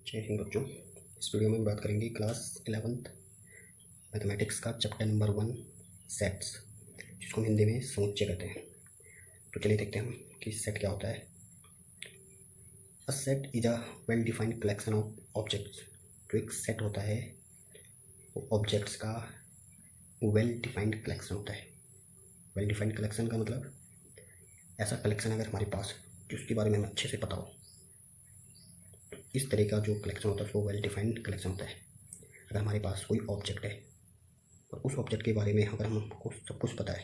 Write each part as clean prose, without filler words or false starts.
जय हिंद बच्चों। इस वीडियो में बात करेंगे क्लास 11th मैथमेटिक्स का चैप्टर नंबर 1 सेट्स, जिसको हिंदी में समुच्चय कहते हैं। तो चलिए देखते हैं हम कि सेट क्या होता है। A set is a well defined collection of objects. तो एक सेट होता है वो ऑब्जेक्ट्स का वेल डिफाइंड कलेक्शन होता है। वेल डिफाइंड कलेक्शन का मतलब ऐसा कलेक्शन अगर हमारे पास जिसके बारे में हमें अच्छे से पता हो, इस तरह का जो कलेक्शन होता है उसको वेल डिफाइंड कलेक्शन होता है। अगर हमारे पास कोई ऑब्जेक्ट है और उस ऑब्जेक्ट के बारे में अगर हमको सब कुछ पता है,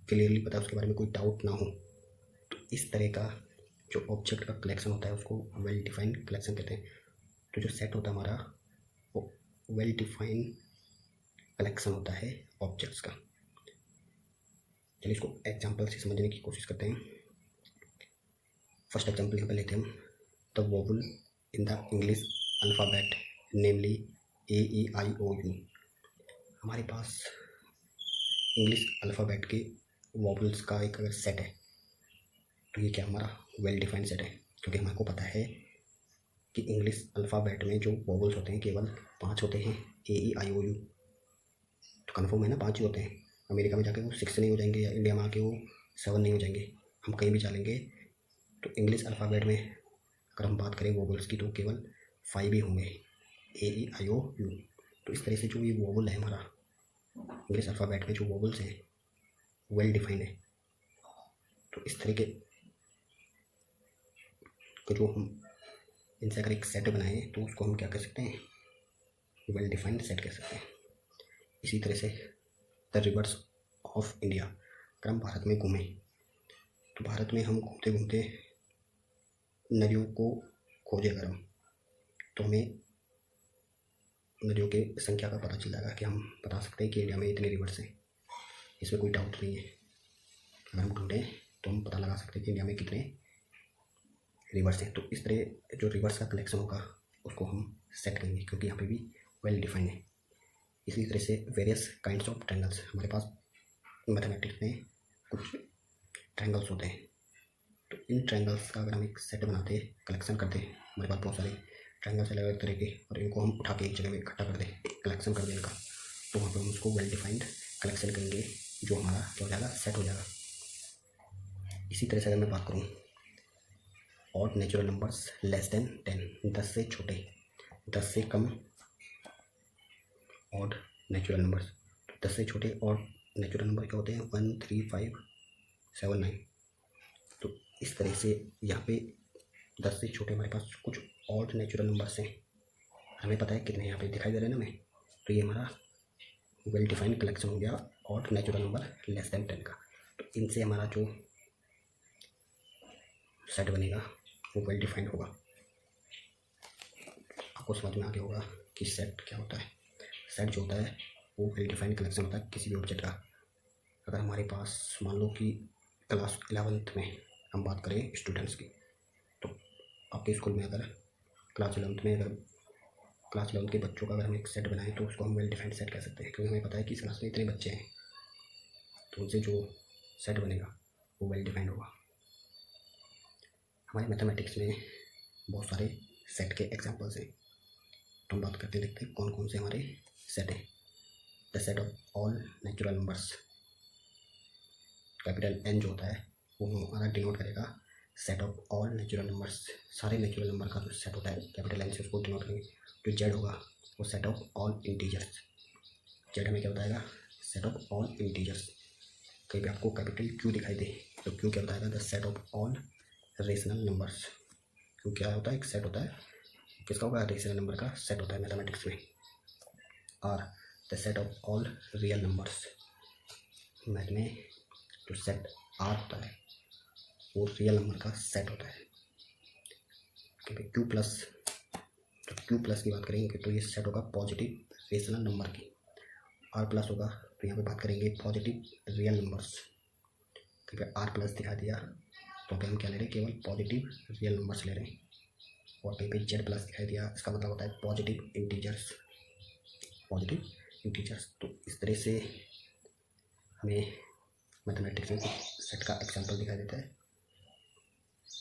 क्लियरली पता है, उसके बारे में कोई डाउट ना हो, तो इस तरह का जो ऑब्जेक्ट का कलेक्शन होता है उसको वेल डिफाइंड कलेक्शन कहते हैं। तो जो सेट होता है हमारा वो वेल डिफाइंड कलेक्शन होता है ऑब्जेक्ट्स का। चलिए इसको एग्जाम्पल से समझने की कोशिश करते हैं। फर्स्ट एग्जाम्पल यहाँ पे लेते हैं हम, the vowel in the English alphabet namely AEIOU। हमारे पास इंग्लिश अल्फ़ाबेट के वोवल्स का एक अगर सेट है तो ये क्या हमारा वेल डिफाइंड सेट है, क्योंकि हमको पता है कि इंग्लिश अल्फ़ाबेट में जो वोवल्स होते हैं केवल 5 होते हैं, AEIOU। तो कन्फर्म है ना, 5 ही होते हैं। अमेरिका में जाके वो 6 नहीं हो जाएंगे, या इंडिया में आके वो 7 नहीं हो जाएंगे। हम कहीं भी चलेंगे तो इंग्लिश अल्फ़ाबेट में अगर हम बात करें वोवल्स की तो केवल 5 ही होंगे, AEIOU। तो इस तरह से जो ये वोवल है हमारा इंग्लिश अल्फ़ाबेट में जो वोवल्स हैं वेल डिफाइंड है। तो इस तरह के जो हम इनसे अगर एक सेट बनाएं तो उसको हम क्या कह सकते हैं, वेल डिफाइंड सेट कह सकते हैं। इसी तरह से द रिवर्स ऑफ इंडिया, अगर हम भारत में घूमें तो भारत में हम घूमते घूमते नदियों को खोजे अगर हम, तो हमें नदियों की संख्या का पता चल जाएगा कि हम बता सकते हैं कि इंडिया में इतने रिवर्स हैं। इसमें कोई डाउट नहीं है। अगर हम ढूंढें तो हम पता लगा सकते हैं कि इंडिया में कितने रिवर्स हैं। तो इस तरह जो रिवर्स का कलेक्शन होगा उसको हम सेट करेंगे, क्योंकि यहाँ पे भी वेल डिफाइंड है। इसी तरह से वेरियस काइंड्स ऑफ ट्रायंगल्स, हमारे पास मैथमेटिक्स में कुछ ट्रायंगल्स होते हैं। तो इन ट्रायंगल्स का अगर हम एक सेट बनाते कलेक्शन करते हैं, हमारे पास बहुत सारे ट्रायंगल्स अलग अलग तरह के, और इनको हम उठा के एक जगह में इकट्ठा कर दें, कलेक्शन कर दें इनका, तो वहाँ पर हम उसको वेल डिफाइंड कलेक्शन करेंगे, जो हमारा क्या हो जाएगा, सेट हो जाएगा। इसी तरह से अगर मैं बात करूँ odd natural numbers less than 10, 10 से छोटे, 10 से कम ऑड नेचुरल नंबर्स, 10 से छोटे ऑड नेचुरल नंबर क्या होते हैं, 1, 3, 5, 7, 9। तो इस तरह से यहाँ पे 10 से छोटे हमारे पास कुछ ऑड नेचुरल नंबर्स हैं, हमें पता है कितने यहाँ पे दिखाई दे रहे हैं ना हमें। तो ये हमारा वेल डिफाइंड कलेक्शन हो गया odd natural number less than 10 का। तो इनसे हमारा जो सेट बनेगा वो वेल डिफाइंड होगा। आपको समझ में आ गया होगा कि सेट क्या होता है। सेट जो होता है वो वेल डिफाइंड कलेक्शन होता है किसी भी ऑब्जेक्ट का। अगर हमारे पास मान लो कि क्लास 11th में हम बात करें स्टूडेंट्स की, तो आपके स्कूल में अगर क्लास 11th के बच्चों का अगर हम एक सेट बनाएं तो उसको हम वेल डिफाइंड सेट कह सकते हैं, क्योंकि हमें पता है कि इस क्लास में इतने बच्चे हैं, तो उनसे जो सेट बनेगा वो वेल डिफाइंड होगा। हमारे मैथमेटिक्स में बहुत सारे सेट के एग्जांपल्स हैं, तो हम बात करते हैं, देखते हैं कौन कौन से हमारे सेट हैं। The set of all natural numbers, capital N जो होता है वो हमारा डिनोट करेगा set of all natural numbers, सारे नेचुरल नंबर का जो सेट होता है कैपिटल N से उसको डिनोट करेंगे। जो Z होगा वो set of all integers, Z हमें क्या बताएगा, सेट ऑफ ऑल इंटीजर्स। कहीं भी आपको कैपिटल Q दिखाई दे तो Q क्या बताएगा, the set of all rational numbers. Q क्या होता है, एक सेट होता है, किसका होगा, रेशनल नंबर का सेट होता है मैथमेटिक्स में। R the set of all real numbers, math में जो सेट R होता है वो रियल नंबर का सेट होता है। क्योंकि Q प्लस, तो Q प्लस की बात करेंगे तो ये सेट होगा पॉजिटिव रेशनल नंबर की। R प्लस होगा तो यहाँ पे बात करेंगे पॉजिटिव रियल नंबर्स। क्योंकि R प्लस दिखा दिया तो हम क्या ले रहे हैं, केवल पॉजिटिव रियल नंबर्स ले रहे हैं। और कहीं पे Z प्लस दिखाई दिया, इसका मतलब होता है पॉजिटिव इंटीजर्स, पॉजिटिव इंटीजर्स। तो इस तरह से हमें मैथमेटिक्स में कुछ सेट का एग्जांपल दिखाई देता है।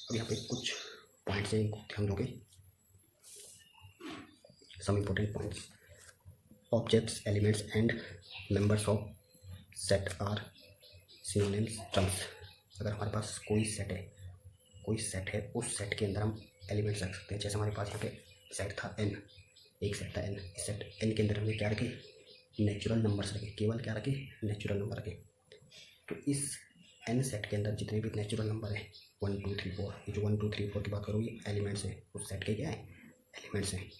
अब यहाँ पे कुछ पॉइंट्स हैं, इनको ध्यान दोगे। Some important points. Objects, elements and members of set are synonyms terms. अगर हमारे पास कोई सेट है, उस सेट के अंदर हम एलिमेंट्स रख सकते हैं। जैसे हमारे पास यहाँ पे सेट था n, एक सेट था n, इस सेट n के अंदर हमने क्या रखे, नेचुरल नंबर्स रखे, केवल क्या रखे, नेचुरल नंबर रखे। तो इस n सेट के अंदर जितने भी नेचुरल नंबर हैं 1 2 3 4, ये जो 1 2 3 4 की बात करूँ, ये एलिमेंट्स हैं उस सेट के, क्या है, एलिमेंट्स हैं।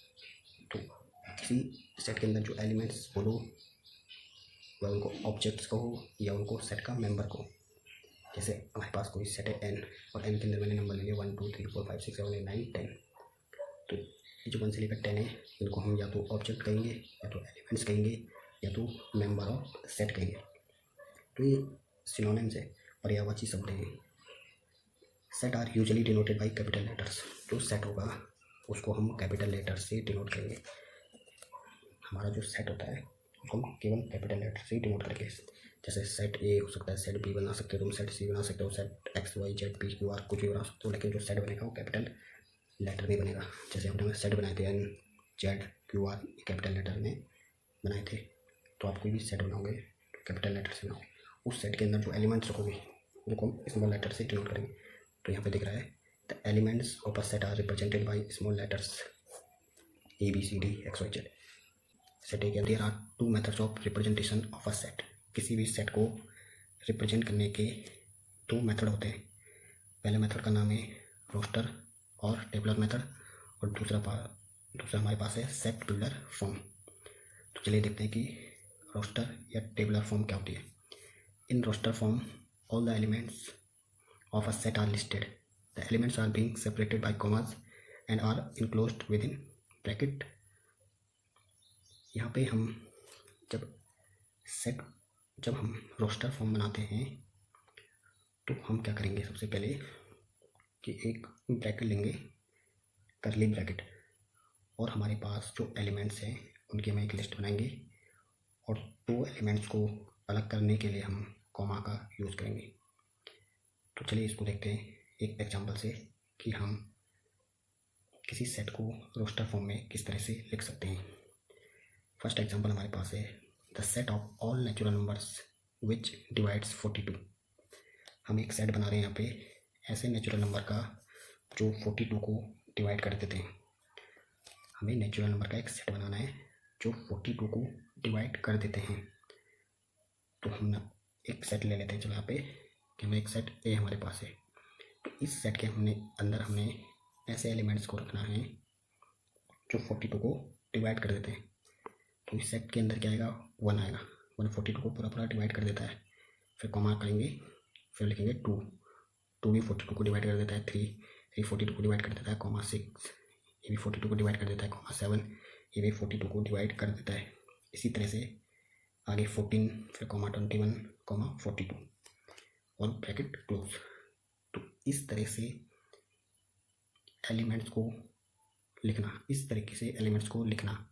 तो किसी सेट के अंदर जो एलिमेंट्स बोलो, वह उनको ऑब्जेक्ट्स को हो या उनको सेट का मेंबर को। जैसे हमारे पास कोई सेट है n, और n के अंदर मैंने नंबर ले लिया 1 2 3 4 5 6 7 8 9 10। तो ये जो 1 से लेकर 10 है, इनको हम या तो ऑब्जेक्ट कहेंगे, या तो एलिमेंट्स कहेंगे, या तो मेंबर ऑफ सेट कहेंगे। तो ये सिनोनिम्स है, पर्यायवाची शब्द है। Set are usually denoted by capital letters. जो सेट होगा उसको हम कैपिटल लेटर से डिनोट करेंगे। हमारा जो सेट होता है उसको हम केवल कैपिटल लेटर से ही डिनोट करेंगे। जैसे सेट ए हो सकता है, सेट बी बना सकते हो, तुम सेट सी बना सकते हो, set X Y Z P Q R कुछ भी बना सकते हो, लेकिन जो सेट बनेगा वो कैपिटल लेटर में बनेगा। जैसे हमने सेट बनाए थे N Z Q R, capital letter में बनाए थे। तो आप कोई भी सेट बनाओगे तो कैपिटल लेटर से बनाओ। उस सेट के अंदर जो एलिमेंट्स रखोगे उनको हम स्मॉल लेटर से डिनोट करेंगे। तो यहाँ पे दिख रहा है the elements of a set are represented by small letters A B C D X Y Z. Set A के अंदर are 2 methods of representation of a set. किसी भी सेट को रिप्रेजेंट करने के 2 मेथड होते हैं। पहले मेथड का नाम है रोस्टर और टेबलर मेथड, और दूसरा हमारे पास है सेट बिल्डर फॉर्म। तो चलिए देखते हैं कि रोस्टर या टेबलर फॉर्म क्या होती है। In roster form all the elements of a set are listed. The elements are being separated by commas and are enclosed within bracket. यहाँ पे हम जब हम रोस्टर फॉर्म बनाते हैं तो हम क्या करेंगे, सबसे पहले कि एक ब्रैकेट लेंगे, करली ब्रैकेट, और हमारे पास जो एलिमेंट्स हैं उनकी हम एक लिस्ट बनाएंगे, और 2 एलिमेंट्स को अलग करने के लिए हम कॉमा का यूज़ करेंगे। तो चलिए इसको देखते हैं एक एग्जांपल से कि हम किसी सेट को रोस्टर फॉर्म में किस तरह से लिख सकते हैं। फर्स्ट एग्जांपल हमारे पास है the set of all natural numbers which divides 42। हम एक सेट बना रहे हैं यहाँ पे ऐसे नेचुरल नंबर का जो 42 को डिवाइड कर देते हैं। हमें नेचुरल नंबर का एक सेट बनाना है जो 42 को डिवाइड कर देते हैं। तो हम एक सेट ले लेते हैं। चलो यहाँ पे कि हमें एक सेट ए हमारे पास है, तो इस सेट के अंदर हमने ऐसे एलिमेंट्स को रखना है जो 42 को डिवाइड कर देते हैं। तो इस सेट के अंदर क्या आएगा, 1 आएगा। 1 42 को पूरा डिवाइड कर देता है। फिर कॉमा करेंगे, फिर लिखेंगे 2 भी 42 को डिवाइड कर देता है। 3 42 को डिवाइड कर देता है, कॉमा 6 ये भी 42 को डिवाइड कर देता है, कॉमा 7 ये भी 42 को डिवाइड कर देता है। इसी तरह से आगे 14, फिर कॉमा 21, कॉमा 42 और ब्रैकेट क्लोज। तो इस तरह से एलिमेंट्स को लिखना, इस तरीके से एलिमेंट्स को लिखना,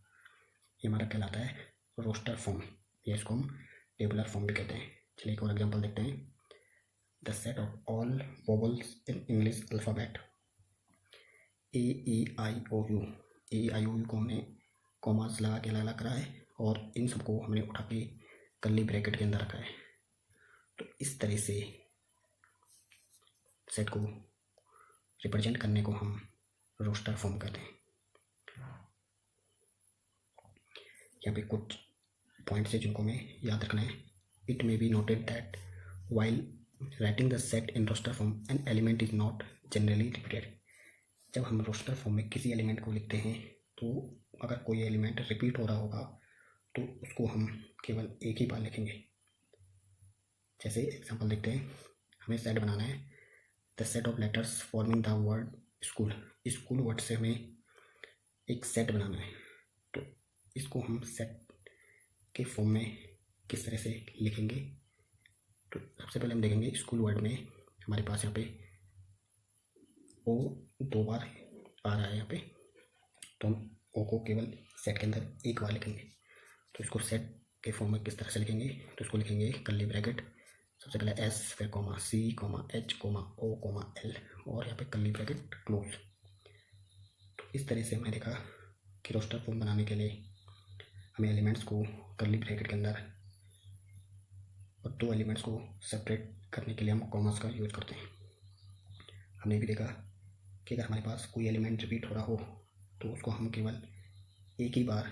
ये हमारा कहलाता है रोस्टर फॉर्म, या इसको हम टेबुलर फॉर्म भी कहते हैं। चलिए एक और एग्जांपल देखते हैं। The set of all vowels in English alphabet A E I O U. A I O U को हमने कॉमास लगा के अलग करा है, और इन सबको हमने उठा के कर्ली ब्रैकेट के अंदर रखा है। तो इस तरह से सेट को रिप्रेजेंट करने को हम रोस्टर फॉर्म कहते हैं। यहाँ पे कुछ पॉइंट्स है जिनको हमें याद रखना है। It may be noted that while writing the set in roster form an element is not generally repeated. जब हम रोस्टर फॉर्म में किसी एलिमेंट को लिखते हैं तो अगर कोई एलिमेंट रिपीट हो रहा होगा तो उसको हम केवल एक ही बार लिखेंगे। जैसे एग्जांपल देखते हैं, हमें सेट बनाना है the set of letters forming the word school. School word से हमें एक सेट बनाना है। तो इसको हम सेट के फॉर्म में किस तरह से लिखेंगे, तो सबसे पहले हम देखेंगे स्कूल वर्ड में हमारे पास यहाँ पे ओ 2 बार आ रहा है यहाँ पे, तो हम ओ को केवल सेट के अंदर एक बार लिखेंगे। तो इसको सेट के फॉर्म में किस तरह से लिखेंगे, तो इसको लिखेंगे कर्ली ब्रैकेट, सबसे पहले एस, फिर कॉमा सी, कॉमा एच, कॉमा ओ, कॉमा एल, और यहाँ पे कर्ली ब्रैकेट क्लोज। तो इस तरह से हमने देखा कि रोस्टर फॉर्म बनाने के लिए हमें एलिमेंट्स को कर्ली ब्रैकेट के अंदर और दो एलिमेंट्स को सेपरेट करने के लिए हम कॉमास का यूज़ करते हैं। हमने भी देखा कि अगर हमारे पास कोई एलिमेंट रिपीट हो रहा हो तो उसको हम केवल एक ही बार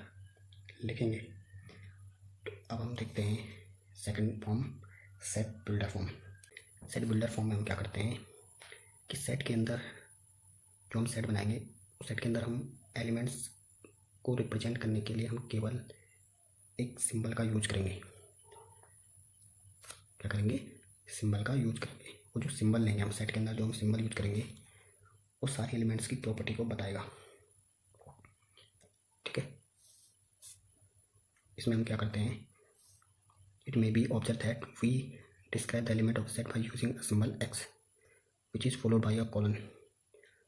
लिखेंगे। तो अब हम देखते हैं second form, set builder form. Set builder form में हम क्या करते हैं कि सेट के अंदर जो हम सेट बनाएंगे उस सेट के अंदर हम एलिमेंट्स को रिप्रेजेंट करने के लिए हम केवल एक सिंबल का यूज करेंगे। क्या करेंगे? सिंबल का यूज करेंगे। वो जो सिंबल लेंगे हम सेट के अंदर, जो हम सिंबल यूज करेंगे वो सारे एलिमेंट्स की प्रॉपर्टी को बताएगा। ठीक है, इसमें हम क्या करते हैं, it may be observed that we describe the element of set by using a symbol x which is followed by a colon.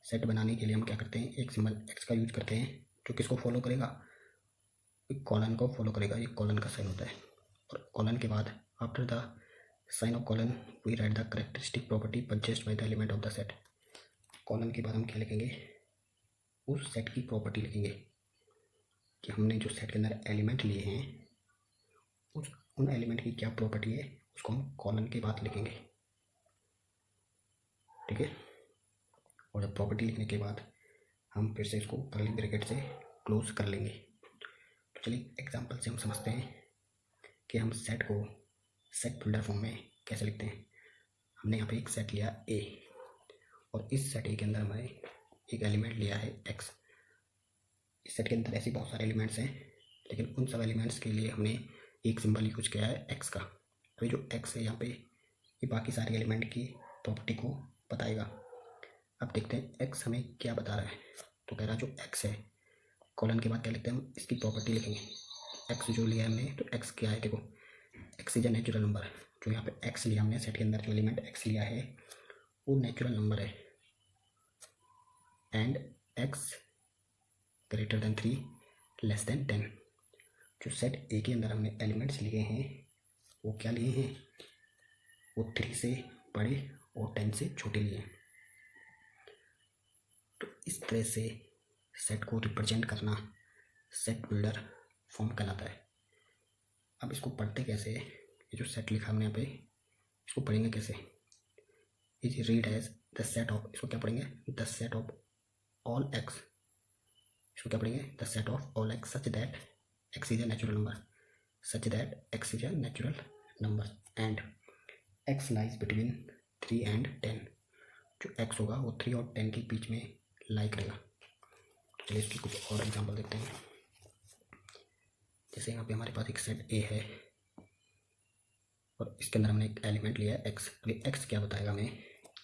Set बनाने के लिए हम क्या करते हैं, एक सिंबल एक्स का यूज करते हैं जो किसको फॉलो करेगा, एक कॉलन को फॉलो करेगा। ये कॉलन का साइन होता है और कॉलन के बाद after the sign of colon we write the characteristic property purchased by the element of the set. Colon के बाद हम क्या लिखेंगे, उस सेट की प्रॉपर्टी लिखेंगे कि हमने जो सेट के अंदर एलिमेंट लिए हैं उन एलिमेंट की क्या प्रॉपर्टी है, उसको हम कॉलन के बाद लिखेंगे। ठीक है, और जब प्रॉपर्टी लिखने के बाद हम फिर से इसको कर्ली ब्रैकेट से क्लोज कर लेंगे। तो चलिए एग्जांपल से हम समझते हैं कि हम सेट को सेट बिल्डर फॉर्म में कैसे लिखते हैं। हमने यहाँ पे एक सेट लिया ए और इस सेट ए के अंदर हमने एक एलिमेंट लिया है एक्स। इस सेट के अंदर ऐसे बहुत सारे एलिमेंट्स हैं लेकिन उन सब एलिमेंट्स के लिए हमने एक सिंबल यूज किया है एक्स का। तो ये जो एक्स है यहाँ पे ये बाकी सारे एलिमेंट की प्रॉपर्टी को बताएगा। अब देखते हैं एक्स हमें क्या बता रहा है। तो कह रहा है जो एक्स है, कॉलन के बाद क्या लिखते हैं, हम इसकी प्रॉपर्टी लिखेंगे। एक्स जो लिया हमने, तो एक्स क्या है, देखो x is a natural number. जो यहाँ पे एक्स लिया हमने सेट के अंदर, जो एलिमेंट एक्स लिया है वो नेचुरल नंबर है and x greater than 3 less than 10। जो सेट ए के अंदर हमने एलिमेंट्स लिए हैं वो क्या लिए हैं, वो 3 से बड़े और 10 से छोटे लिए हैं। तो इस तरह से सेट को रिप्रेजेंट करना सेट बिल्डर फॉर्म कहलाता है। अब इसको पढ़ते कैसे, ये जो सेट लिखा हमने यहाँ पे इसको पढ़ेंगे कैसे, is read as the set of, इसको क्या पढ़ेंगे, the set of all x. इसको क्या पढ़ेंगे, the set of all x such that x is a natural number, such that x is a natural number and x lies between 3 and 10। जो x होगा वो 3 और 10 के बीच में लाई करेगा। चलिए इसकी कुछ और एग्जांपल देखते हैं। जैसे यहाँ पे हमारे पास एक सेट ए है और इसके अंदर हमने एक एलिमेंट लिया है एक्स। अभी एक्स क्या बताएगा हमें,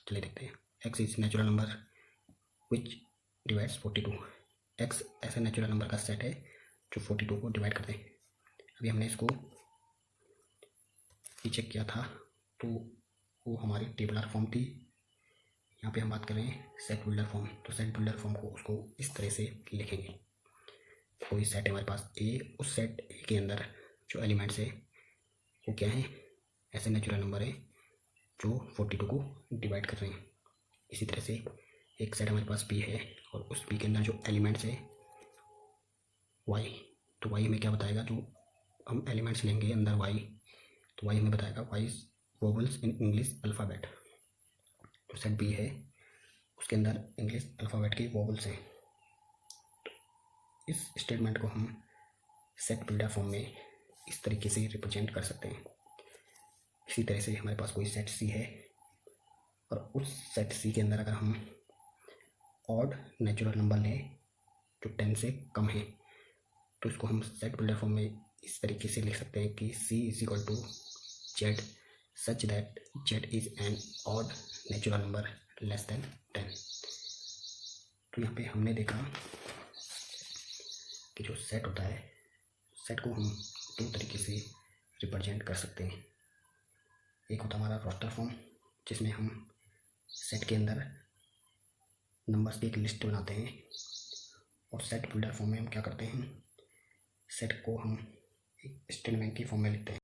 चलिए देखते हैं। X is natural number which divides 42। X ऐसा नेचुरल नंबर का सेट है जो 42 को डिवाइड करते हैं। अभी हमने इसको चेक किया था तो वो हमारी टेबलर फॉर्म थी। यहाँ पे हम बात कर रहे हैं सेट बिल्डर फॉर्म। तो सेट बिल्डर फॉर्म को उसको इस तरह से लिखेंगे। कोई सेट है हमारे पास ए, उस सेट ए के अंदर जो एलिमेंट्स है वो क्या है, ऐसे नेचुरल नंबर है जो 42 को डिवाइड कर रहे हैं। इसी तरह से एक सेट हमारे पास बी है और उस बी के अंदर जो एलिमेंट्स है वाई, तो वाई हमें क्या बताएगा, जो हम एलिमेंट्स लेंगे अंदर वाई, तो वाई हमें बताएगा Y vowels in English alphabet. तो सेट बी है उसके अंदर इंग्लिश अल्फ़ाबेट की वोवल्स हैं। इस स्टेटमेंट को हम सेट बिल्डर फॉर्म में इस तरीके से रिप्रेजेंट कर सकते हैं। इसी तरह से हमारे पास कोई सेट सी है और उस सेट सी के अंदर अगर हम ऑड नेचुरल नंबर लें जो 10 से कम है तो इसको हम सेट बिल्डर फॉर्म में इस तरीके से लिख सकते हैं कि C is equal to Z such that Z is an odd natural number less than 10। तो यहाँ पे हमने देखा कि जो सेट होता है, सेट को हम दो तरीके से रिप्रेजेंट कर सकते हैं। एक होता है हमारा रोस्टर फॉर्म जिसमें हम सेट के अंदर नंबर्स की एक लिस्ट बनाते हैं, और सेट बिल्डर फॉर्म में हम क्या करते हैं, सेट को हम एक स्टेटमेंट की फॉर्म में लिखते हैं।